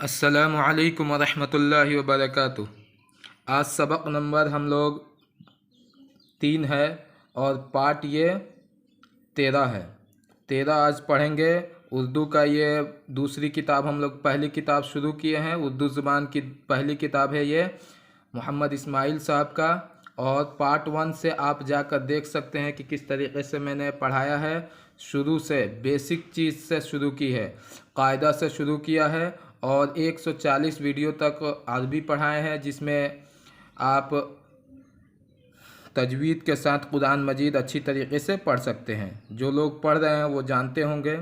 अस्सलामु अलैकुम वरहमतुल्लाहि वबरकातुह। आज सबक नंबर हम लोग 3 है और पार्ट ये 13 है। 13 आज पढ़ेंगे। उर्दू का ये दूसरी किताब हम लोग पहली किताब शुरू किए हैं। उर्दू ज़ुबान की पहली किताब है ये मोहम्मद इस्माइल साहब का। और पार्ट 1 से आप जाकर देख सकते हैं कि किस तरीके से मैंने पढ़ाया है। शुरू से बेसिक चीज़ से शुरू की है, कायदा से शुरू किया है और 140 वीडियो तक अरबी पढ़ाए हैं, जिसमें आप तजवीद के साथ कुरान मजीद अच्छी तरीके से पढ़ सकते हैं। जो लोग पढ़ रहे हैं वो जानते होंगे।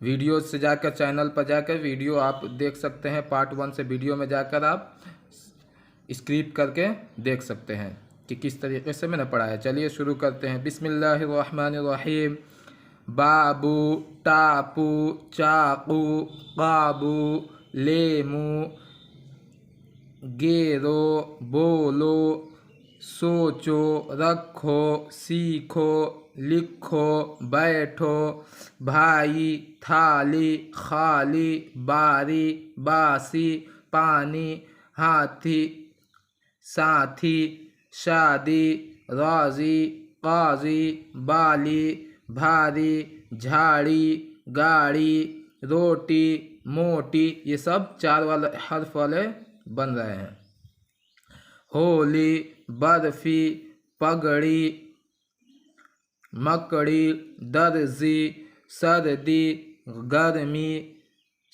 वीडियो से जाकर चैनल पर जाकर वीडियो आप देख सकते हैं। पार्ट 1 से वीडियो में जाकर आप स्क्रिप्ट करके देख सकते हैं कि किस तरीके से मैंने पढ़ाया। चलिए शुरू करते हैं। बिस्मिल्लाहिर्रहमानिर्रहीम। बाबू, टापू, चाकू, काबू, लेमू, गेरो, बोलो, सोचो, रखो, सीखो, लिखो, बैठो, भाई, थाली, खाली, बारी, बासी, पानी, हाथी, साथी, शादी, राजी, काजी, बाली, भारी, झाड़ी, गाड़ी, रोटी, मोटी, ये सब 4 वाले हर्फ वाले बन रहे हैं। होली, बर्फी, पगड़ी, मकड़ी, दर्जी, सर्दी, गर्मी,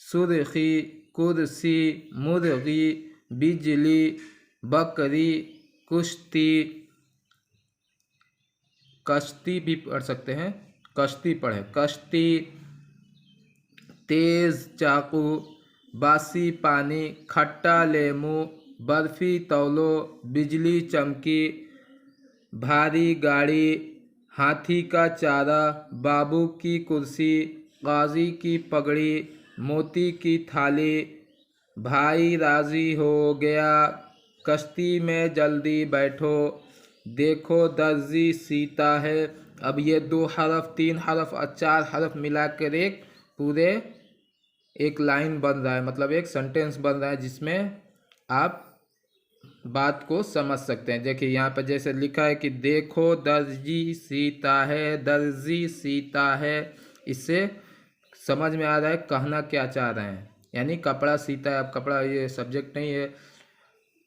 सुर्खी, कुर्सी, मुर्गी, बिजली, बकरी, कुश्ती, कश्ती भी पढ़ सकते हैं, कश्ती पढ़े, कश्ती, तेज़ चाकू, बासी पानी, खट्टा लेमू, बर्फ़ी तौलो, बिजली चमकी, भारी गाड़ी, हाथी का चारा, बाबू की कुर्सी, गाजी की पगड़ी, मोती की थाली, भाई राज़ी हो गया, कश्ती में जल्दी बैठो, देखो दर्जी सीता है। अब ये 2 हरफ, 3 हरफ और 4 हरफ मिलाकर एक पूरे एक लाइन बन रहा है, मतलब एक सेंटेंस बन रहा है, जिसमें आप बात को समझ सकते हैं। देखिए यहाँ पर जैसे लिखा है कि देखो दर्जी सीता है, दर्जी सीता है। इससे समझ में आ रहा है कहना क्या चाह रहे हैं, यानी कपड़ा सीता है। अब कपड़ा ये सब्जेक्ट नहीं है,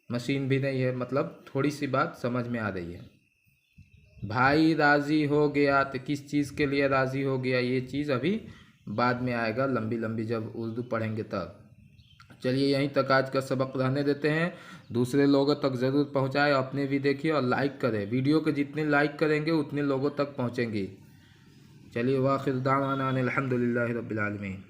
मशीन भी नहीं है, मतलब थोड़ी सी बात समझ में आ रही है। भाई राज़ी हो गया, तो किस चीज़ के लिए राज़ी हो गया, ये चीज़ अभी बाद में आएगा, लंबी लंबी जब उर्दू पढ़ेंगे तब। चलिए यहीं तक आज का सबक रहने देते हैं। दूसरे लोगों तक ज़रूर पहुंचाएं, अपने भी देखिए और लाइक करें। वीडियो को जितने लाइक करेंगे उतने लोगों तक पहुंचेंगी। चलिए वाखिर दावाना अनिल हम्दुलिल्लाहि रब्बिल आलमीन।